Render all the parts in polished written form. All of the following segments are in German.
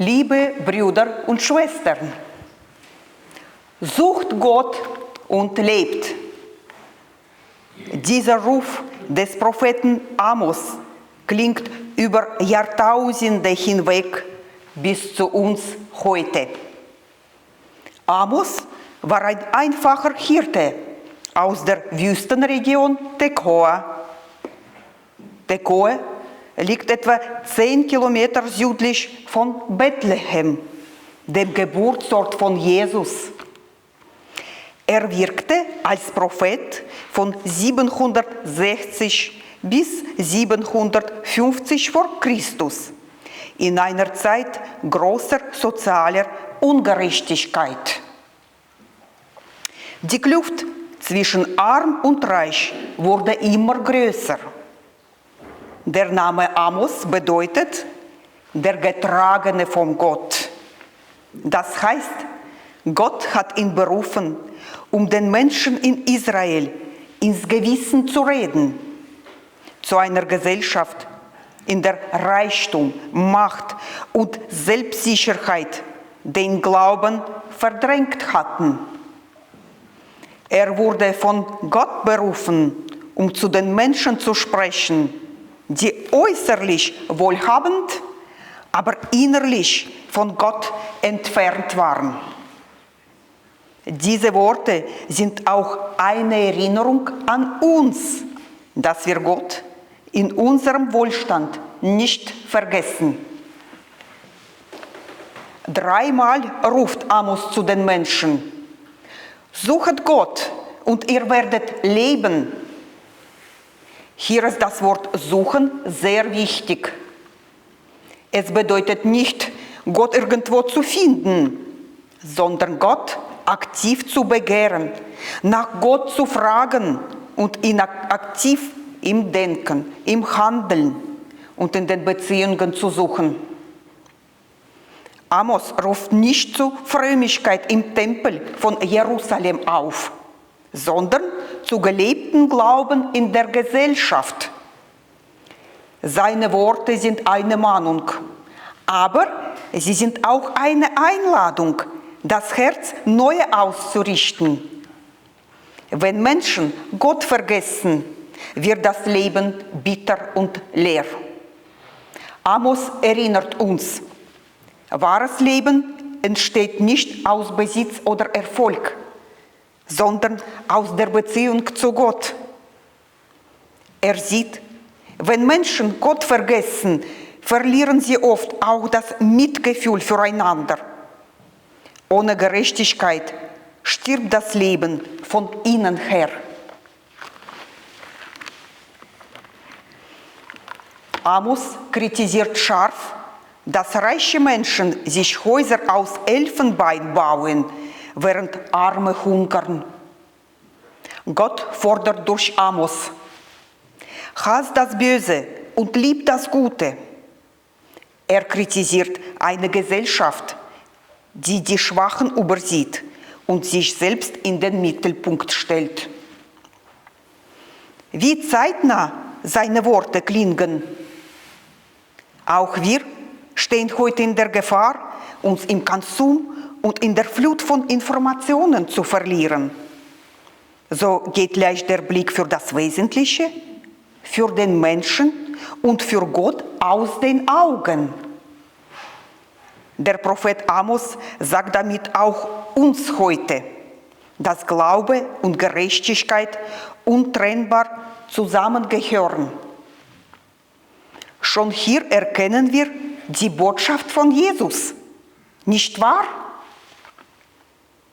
Liebe Brüder und Schwestern, sucht Gott und lebt. Dieser Ruf des Propheten Amos klingt über Jahrtausende hinweg bis zu uns heute. Amos war ein einfacher Hirte aus der Wüstenregion Tekoa. Tekoa liegt etwa 10 Kilometer südlich von Bethlehem, dem Geburtsort von Jesus. Er wirkte als Prophet von 760 bis 750 vor Christus in einer Zeit großer sozialer Ungerechtigkeit. Die Kluft zwischen Arm und Reich wurde immer größer. Der Name Amos bedeutet der Getragene von Gott. Das heißt, Gott hat ihn berufen, um den Menschen in Israel ins Gewissen zu reden, zu einer Gesellschaft, in der Reichtum, Macht und Selbstsicherheit den Glauben verdrängt hatten. Er wurde von Gott berufen, um zu den Menschen zu sprechen, die äußerlich wohlhabend, aber innerlich von Gott entfernt waren. Diese Worte sind auch eine Erinnerung an uns, dass wir Gott in unserem Wohlstand nicht vergessen. 3-mal ruft Amos zu den Menschen: Suchet Gott und ihr werdet leben. Hier ist das Wort suchen sehr wichtig. Es bedeutet nicht, Gott irgendwo zu finden, sondern Gott aktiv zu begehren, nach Gott zu fragen und ihn aktiv im Denken, im Handeln und in den Beziehungen zu suchen. Amos ruft nicht zu Frömmigkeit im Tempel von Jerusalem auf, sondern zu gelebtem Glauben in der Gesellschaft. Seine Worte sind eine Mahnung, aber sie sind auch eine Einladung, das Herz neu auszurichten. Wenn Menschen Gott vergessen, wird das Leben bitter und leer. Amos erinnert uns, wahres Leben entsteht nicht aus Besitz oder Erfolg, sondern aus der Beziehung zu Gott. Er sieht, wenn Menschen Gott vergessen, verlieren sie oft auch das Mitgefühl füreinander. Ohne Gerechtigkeit stirbt das Leben von innen her. Amos kritisiert scharf, dass reiche Menschen sich Häuser aus Elfenbein bauen, während Arme hungern. Gott fordert durch Amos: Hasst das Böse und liebt das Gute. Er kritisiert eine Gesellschaft, die die Schwachen übersieht und sich selbst in den Mittelpunkt stellt. Wie zeitnah seine Worte klingen. Auch wir stehen heute in der Gefahr, uns im Konsum und in der Flut von Informationen zu verlieren. So geht leicht der Blick für das Wesentliche, für den Menschen und für Gott aus den Augen. Der Prophet Amos sagt damit auch uns heute, dass Glaube und Gerechtigkeit untrennbar zusammengehören. Schon hier erkennen wir die Botschaft von Jesus, nicht wahr?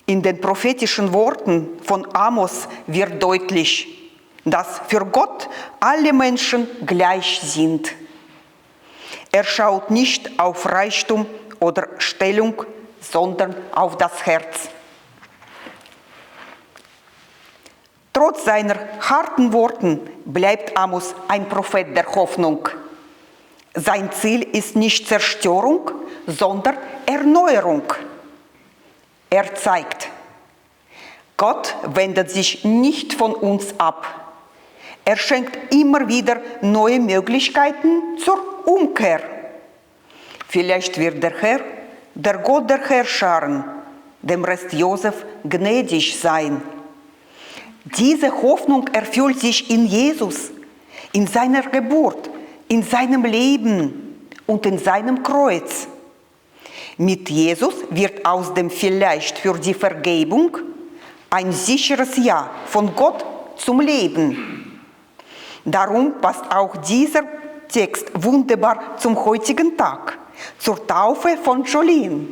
In den prophetischen Worten von Amos wird deutlich, dass für Gott alle Menschen gleich sind. Er schaut nicht auf Reichtum oder Stellung, sondern auf das Herz. Trotz seiner harten Worten bleibt Amos ein Prophet der Hoffnung. Sein Ziel ist nicht Zerstörung, sondern Erneuerung. Er zeigt, Gott wendet sich nicht von uns ab. Er schenkt immer wieder neue Möglichkeiten zur Umkehr. Vielleicht wird der Herr, der Gott der Herrscharen, dem Rest Josef gnädig sein. Diese Hoffnung erfüllt sich in Jesus, in seiner Geburt, in seinem Leben und in seinem Kreuz. Mit Jesus wird aus dem Vielleicht für die Vergebung ein sicheres Ja von Gott zum Leben. Darum passt auch dieser Text wunderbar zum heutigen Tag, zur Taufe von Jolene.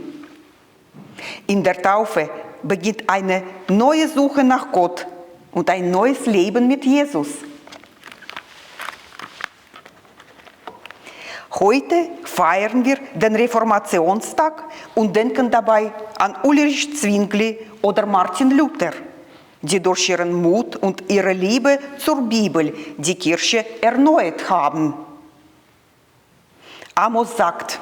In der Taufe beginnt eine neue Suche nach Gott und ein neues Leben mit Jesus. Heute feiern wir den Reformationstag und denken dabei an Ulrich Zwingli oder Martin Luther, die durch ihren Mut und ihre Liebe zur Bibel die Kirche erneuert haben. Amos sagt,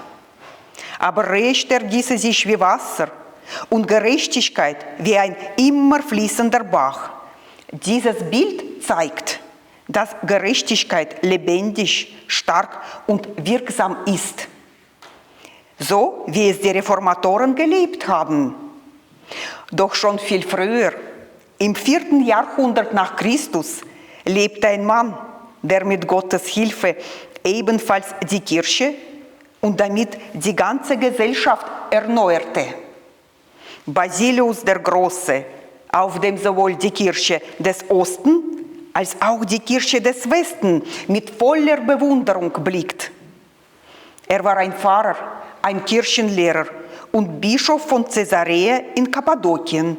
aber Recht ergieße sich wie Wasser und Gerechtigkeit wie ein immer fließender Bach. Dieses Bild zeigt, dass Gerechtigkeit lebendig, stark und wirksam ist. So wie es die Reformatoren gelebt haben. Doch schon viel früher, im 4. Jahrhundert nach Christus, lebte ein Mann, der mit Gottes Hilfe ebenfalls die Kirche und damit die ganze Gesellschaft erneuerte. Basilius der Große, auf dem sowohl die Kirche des Ostens als auch die Kirche des Westens mit voller Bewunderung blickt. Er war ein Pfarrer, ein Kirchenlehrer und Bischof von Caesarea in Kappadokien,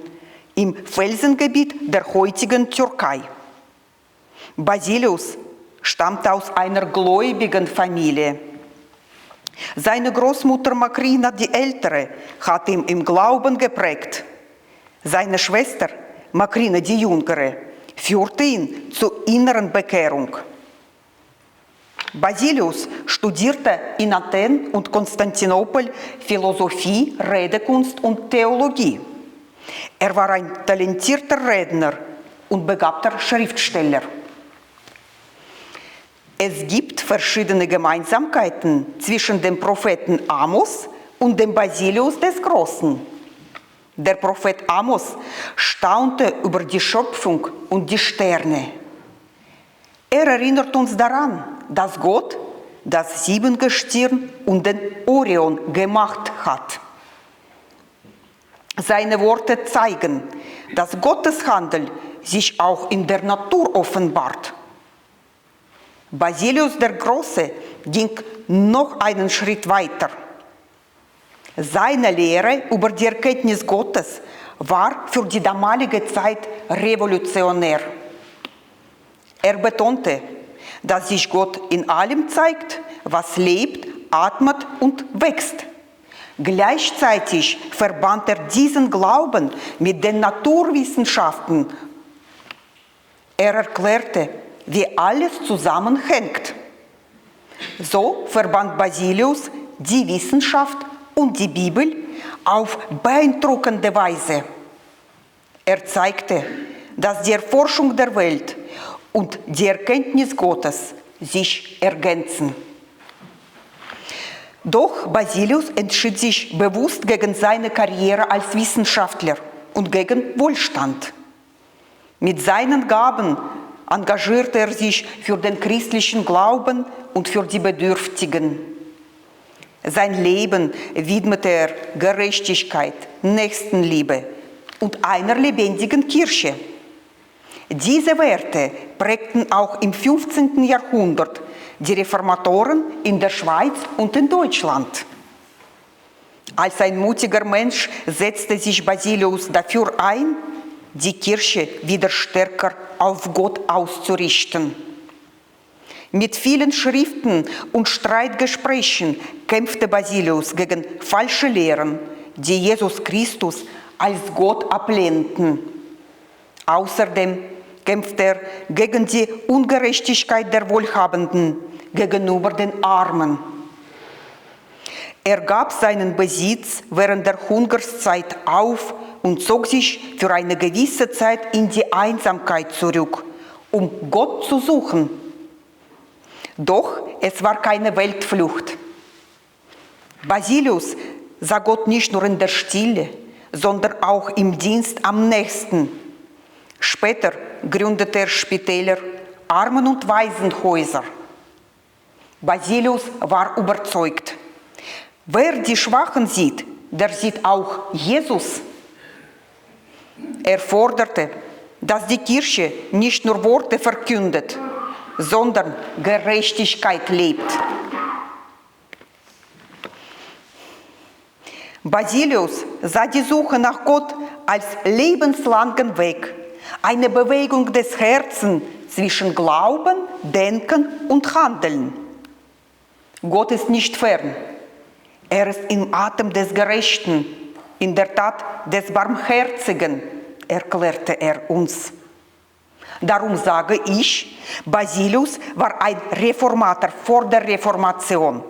im Felsengebiet der heutigen Türkei. Basilius stammte aus einer gläubigen Familie. Seine Großmutter Makrina, die Ältere, hat ihn im Glauben geprägt. Seine Schwester Makrina, die Jüngere, führte ihn zur inneren Bekehrung. Basilius studierte in Athen und Konstantinopel Philosophie, Redekunst und Theologie. Er war ein talentierter Redner und begabter Schriftsteller. Es gibt verschiedene Gemeinsamkeiten zwischen dem Propheten Amos und dem Basilius des Großen. Der Prophet Amos staunte über die Schöpfung und die Sterne. Er erinnert uns daran, dass Gott das Siebengestirn und den Orion gemacht hat. Seine Worte zeigen, dass Gottes Handeln sich auch in der Natur offenbart. Basilius der Große ging noch einen Schritt weiter. Seine Lehre über die Erkenntnis Gottes war für die damalige Zeit revolutionär. Er betonte, dass sich Gott in allem zeigt, was lebt, atmet und wächst. Gleichzeitig verband er diesen Glauben mit den Naturwissenschaften. Er erklärte, wie alles zusammenhängt. So verband Basilius die Wissenschaft und die Bibel auf beeindruckende Weise. Er zeigte, dass die Erforschung der Welt und die Erkenntnis Gottes sich ergänzen. Doch Basilius entschied sich bewusst gegen seine Karriere als Wissenschaftler und gegen Wohlstand. Mit seinen Gaben engagierte er sich für den christlichen Glauben und für die Bedürftigen. Sein Leben widmete er Gerechtigkeit, Nächstenliebe und einer lebendigen Kirche. Diese Werte prägten auch im 15. Jahrhundert die Reformatoren in der Schweiz und in Deutschland. Als ein mutiger Mensch setzte sich Basilius dafür ein, die Kirche wieder stärker auf Gott auszurichten. Mit vielen Schriften und Streitgesprächen kämpfte Basilius gegen falsche Lehren, die Jesus Christus als Gott ablehnten. Außerdem kämpfte er gegen die Ungerechtigkeit der Wohlhabenden gegenüber den Armen. Er gab seinen Besitz während der Hungerszeit auf und zog sich für eine gewisse Zeit in die Einsamkeit zurück, um Gott zu suchen. Doch es war keine Weltflucht. Basilius sah Gott nicht nur in der Stille, sondern auch im Dienst am nächsten. Später gründete er Spitäler, Armen- und Waisenhäuser. Basilius war überzeugt, wer die Schwachen sieht, der sieht auch Jesus. Er forderte, dass die Kirche nicht nur Worte verkündet, sondern Gerechtigkeit lebt. Basilius sah die Suche nach Gott als lebenslangen Weg, eine Bewegung des Herzens zwischen Glauben, Denken und Handeln. Gott ist nicht fern. Er ist im Atem des Gerechten, in der Tat des Barmherzigen, erklärte er uns. Darum sage ich, Basilius war ein Reformator vor der Reformation.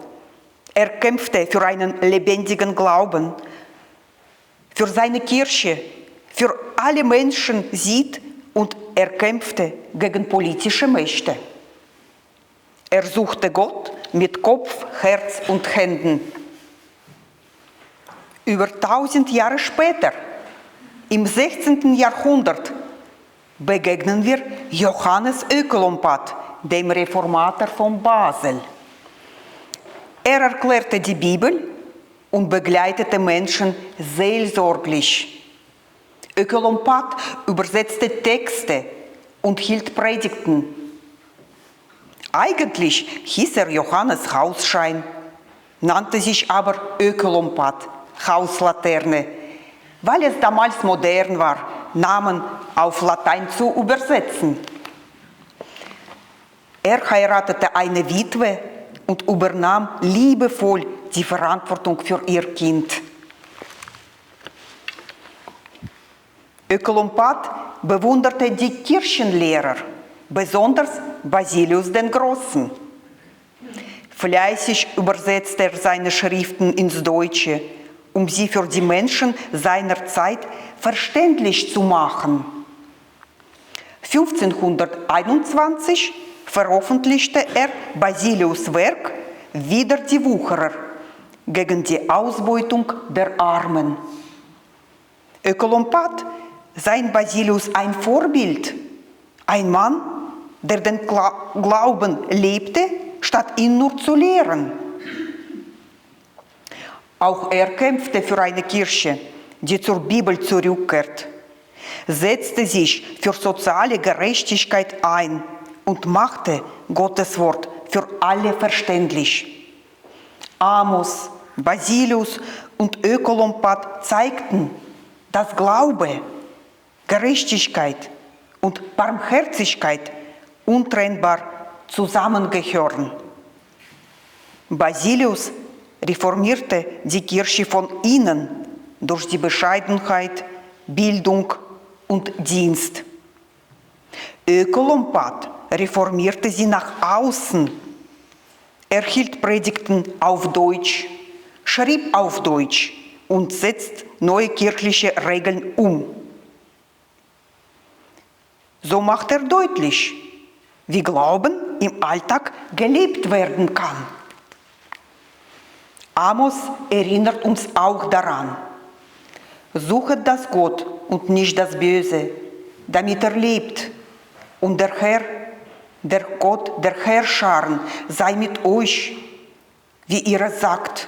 Er kämpfte für einen lebendigen Glauben, für seine Kirche, für alle Menschen sieht und er kämpfte gegen politische Mächte. Er suchte Gott mit Kopf, Herz und Händen. Über 1000 Jahre später, im 16. Jahrhundert, begegnen wir Johannes Oekelompat, dem Reformator von Basel. Er erklärte die Bibel und begleitete Menschen seelsorglich. Oekelompat übersetzte Texte und hielt Predigten. Eigentlich hieß er Johannes Hausschein, nannte sich aber Oekelompat, Hauslaterne, weil es damals modern war, Namen auf Latein zu übersetzen. Er heiratete eine Witwe und übernahm liebevoll die Verantwortung für ihr Kind. Oekelompat bewunderte die Kirchenlehrer, besonders Basilius den Großen. Fleißig übersetzte er seine Schriften ins Deutsche, um sie für die Menschen seiner Zeit verständlich zu machen. 1521 veröffentlichte er Basilius' Werk Wider die Wucherer gegen die Ausbeutung der Armen. Oekelompat sah in Basilius ein Vorbild, ein Mann, der den Glauben lebte, statt ihn nur zu lehren. Auch er kämpfte für eine Kirche, die zur Bibel zurückkehrt, setzte sich für soziale Gerechtigkeit ein und machte Gottes Wort für alle verständlich. Amos, Basilius und Oekelompat zeigten, dass Glaube, Gerechtigkeit und Barmherzigkeit untrennbar zusammengehören. Basilius reformierte die Kirche von innen durch die Bescheidenheit, Bildung und Dienst. Oekelompat reformierte sie nach außen. Er hielt Predigten auf Deutsch, schrieb auf Deutsch und setzt neue kirchliche Regeln um. So macht er deutlich, wie Glauben im Alltag gelebt werden kann. Amos erinnert uns auch daran: Suchet das Gott und nicht das Böse, damit er lebt. Und der Herr, der Gott der Herrscharen, sei mit euch, wie ihr es sagt.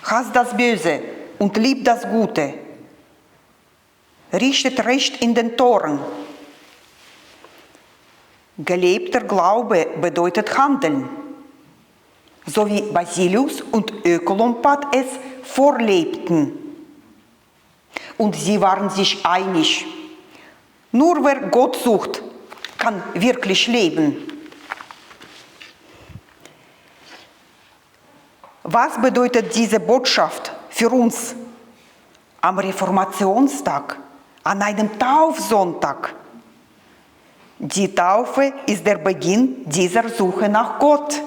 Hasst das Böse und liebt das Gute. Richtet Recht in den Toren. Gelebter Glaube bedeutet Handeln, so wie Basilius und Oekelompat es vorlebten. Und sie waren sich einig: Nur wer Gott sucht, kann wirklich leben. Was bedeutet diese Botschaft für uns am Reformationstag, an einem Taufsonntag? Die Taufe ist der Beginn dieser Suche nach Gott.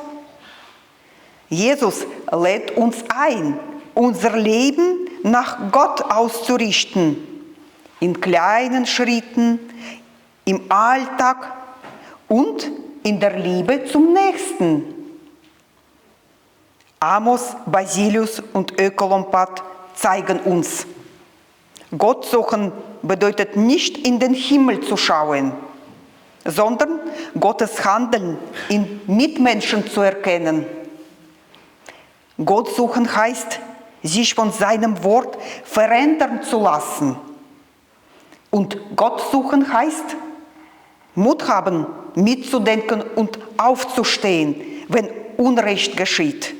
Jesus lädt uns ein, unser Leben nach Gott auszurichten, in kleinen Schritten, im Alltag und in der Liebe zum Nächsten. Amos, Basilius und Ökolompat zeigen uns, Gott suchen bedeutet nicht in den Himmel zu schauen, sondern Gottes Handeln in Mitmenschen zu erkennen. Gott suchen heißt, sich von seinem Wort verändern zu lassen. Und Gott suchen heißt, Mut haben, mitzudenken und aufzustehen, wenn Unrecht geschieht.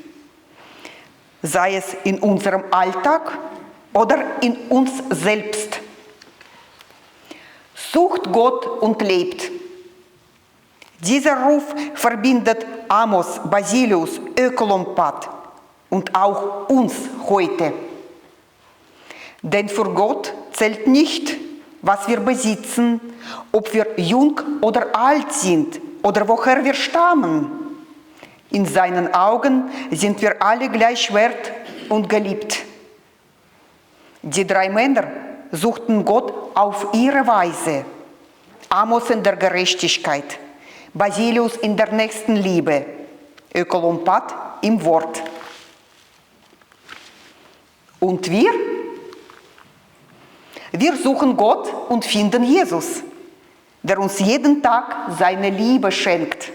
Sei es in unserem Alltag oder in uns selbst. Sucht Gott und lebt. Dieser Ruf verbindet Amos, Basilius, Ökolompat und auch uns heute. Denn für Gott zählt nicht, was wir besitzen, ob wir jung oder alt sind oder woher wir stammen. In seinen Augen sind wir alle gleich wert und geliebt. Die 3 Männer suchten Gott auf ihre Weise. Amos in der Gerechtigkeit, Basilius in der Nächstenliebe, Ökolompat im Wort. Und wir? Wir suchen Gott und finden Jesus, der uns jeden Tag seine Liebe schenkt.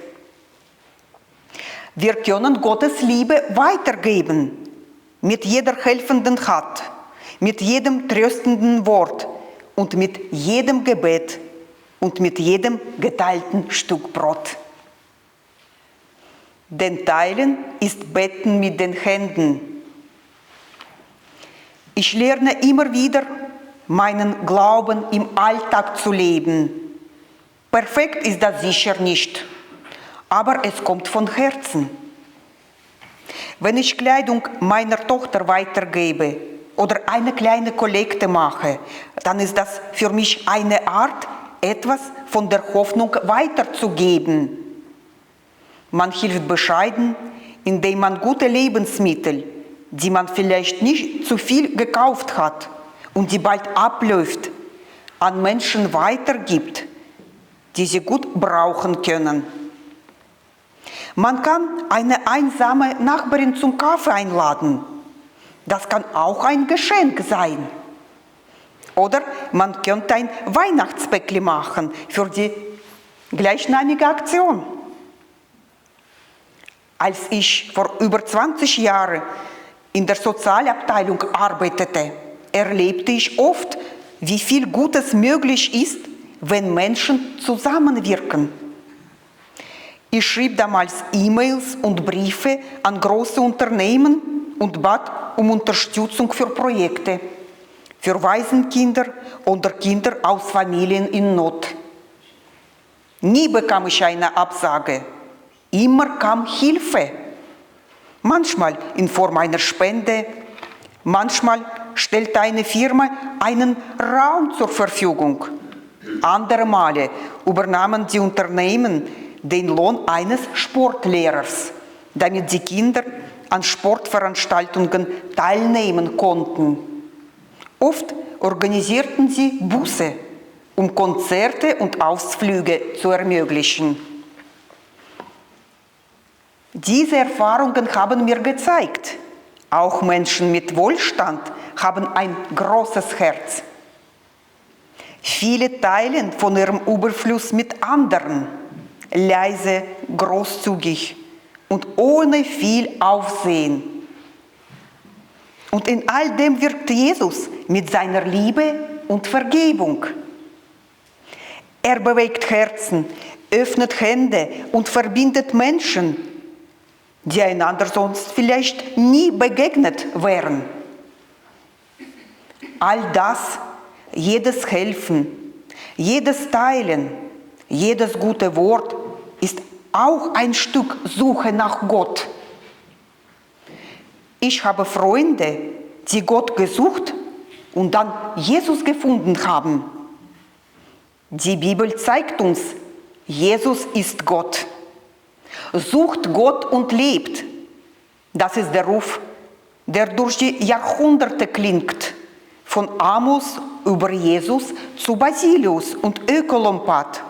Wir können Gottes Liebe weitergeben, mit jeder helfenden Hand, mit jedem tröstenden Wort und mit jedem Gebet und mit jedem geteilten Stück Brot. Denn Teilen ist Betten mit den Händen. Ich lerne immer wieder, meinen Glauben im Alltag zu leben. Perfekt ist das sicher nicht, aber es kommt von Herzen. Wenn ich Kleidung meiner Tochter weitergebe oder eine kleine Kollekte mache, dann ist das für mich eine Art, etwas von der Hoffnung weiterzugeben. Man hilft bescheiden, indem man gute Lebensmittel, die man vielleicht nicht zu viel gekauft hat und die bald abläuft, an Menschen weitergibt, die sie gut brauchen können. Man kann eine einsame Nachbarin zum Kaffee einladen. Das kann auch ein Geschenk sein. Oder man könnte ein Weihnachtsbäckli machen für die gleichnamige Aktion. Als ich vor über 20 Jahren in der Sozialabteilung arbeitete, erlebte ich oft, wie viel Gutes möglich ist, wenn Menschen zusammenwirken. Ich schrieb damals E-Mails und Briefe an große Unternehmen und bat um Unterstützung für Projekte, für Waisenkinder oder Kinder aus Familien in Not. Nie bekam ich eine Absage, immer kam Hilfe. Manchmal in Form einer Spende, manchmal stellte eine Firma einen Raum zur Verfügung. Andere Male übernahmen die Unternehmen den Lohn eines Sportlehrers, damit die Kinder an Sportveranstaltungen teilnehmen konnten. Oft organisierten sie Busse, um Konzerte und Ausflüge zu ermöglichen. Diese Erfahrungen haben mir gezeigt, auch Menschen mit Wohlstand haben ein großes Herz. Viele teilen von ihrem Überfluss mit anderen, leise, großzügig und ohne viel Aufsehen. Und in all dem wirkt Jesus mit seiner Liebe und Vergebung. Er bewegt Herzen, öffnet Hände und verbindet Menschen, die einander sonst vielleicht nie begegnet wären. All das, jedes Helfen, jedes Teilen, jedes gute Wort ist auch ein Stück Suche nach Gott. Ich habe Freunde, die Gott gesucht und dann Jesus gefunden haben. Die Bibel zeigt uns, Jesus ist Gott. Sucht Gott und lebt. Das ist der Ruf, der durch die Jahrhunderte klingt. Von Amos über Jesus zu Basilius und Ökolompat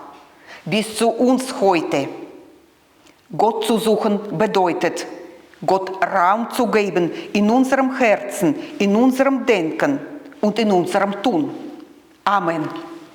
bis zu uns heute. Gott zu suchen bedeutet, Gott Raum zu geben in unserem Herzen, in unserem Denken und in unserem Tun. Amen.